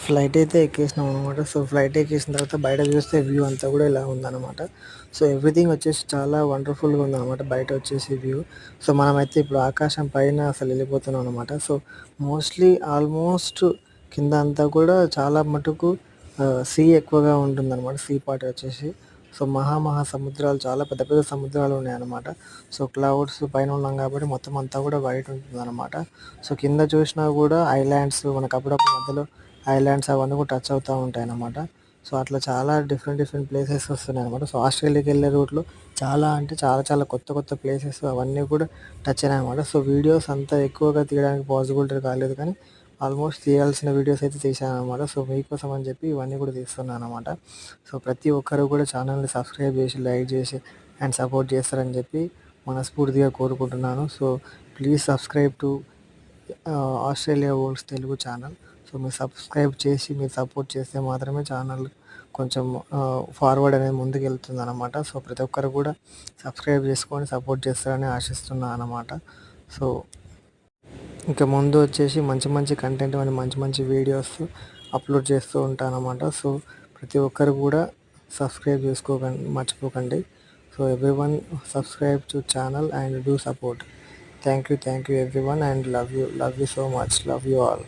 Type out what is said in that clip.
Flight అయితే ఎక్కేసినాం అనమాట. So, flight ఎక్కేసిన తర్వాత బయట చూస్తే వ్యూ అంతా కూడా ఇలా ఉందనమాట. సో, ఎవ్రీథింగ్ వచ్చేసి చాలా వండర్‌ఫుల్‌గా ఉందనమాట బయట వచ్చేసి వ్యూ. సో, మనమైతే ఇప్పుడు ఆకాశం పైన అసలు వెళ్ళిపోతున్నాం అనమాట. సో, ఆల్మోస్ట్ కింద అంతా కూడా చాలా మటుకు సీ ఎక్కువగా ఉంటుందనమాట. సీ పార్ట్ వచ్చేసి. సో, మహా సముద్రాలు చాలా పెద్ద పెద్ద సముద్రాలు ఉన్నాయన్నమాట. సో, క్లౌడ్స్ పైన ఉన్నాం కాబట్టి మొత్తం అంతా కూడా వైట్ ఉంటుందన్నమాట. సో, కింద చూసినా కూడా ఐలాండ్స్ మనకు అప్పుడప్పుడు మధ్యలో ఐలాండ్స్ అవన్నీ కూడా టచ్ అవుతా ఉంటాయన్నమాట. సో, అట్లా చాలా డిఫరెంట్ ప్లేసెస్ వస్తున్నాయన్నమాట. సో, ఆస్ట్రేలియాకి వెళ్ళే రూట్‌లో చాలా అంటే చాలా కొత్త ప్లేసెస్ అవన్నీ కూడా టచ్ అయినాయన్నమాట. సో, వీడియోస్ అంత ఎక్కువగా తీయడానికి పాసిబిలిటీ కాలేదు కానీ ఆల్మోస్ట్ తీయాల్సిన వీడియోస్ అయితే తీశానన్నమాట. సో, మీకోసం అని చెప్పి ఇవన్నీ కూడా తీస్తున్నానన్నమాట. సో, ప్రతి ఒక్కరు కూడా ఛానల్‌ని సబ్స్క్రైబ్ చేసి, లైక్ చేసి అండ్ సపోర్ట్ చేస్తారని చెప్పి మనస్ఫూర్తిగా కోరుకుంటున్నాను. So, please subscribe to Australia world's Telugu channel. So, మీరు సబ్స్క్రైబ్ చేసి మీరు సపోర్ట్ చేస్తే మాత్రమే ఛానల్ కొంచెం ఫార్వర్డ్ అనేది ముందుకెళ్తుందనమాట. సో, ప్రతి ఒక్కరు కూడా సబ్స్క్రైబ్ చేసుకొని సపోర్ట్ చేస్తారని ఆశిస్తున్నాను అనమాట. సో, ఇక ముందు వచ్చేసి మంచి కంటెంట్ అని మంచి వీడియోస్ అప్లోడ్ చేస్తూ ఉంటానన్నమాట. సో, ప్రతి ఒక్కరు కూడా సబ్స్క్రైబ్ మర్చిపోకండి. So, everyone subscribe to channel and do support. Thank you everyone and love you so much. Love you all.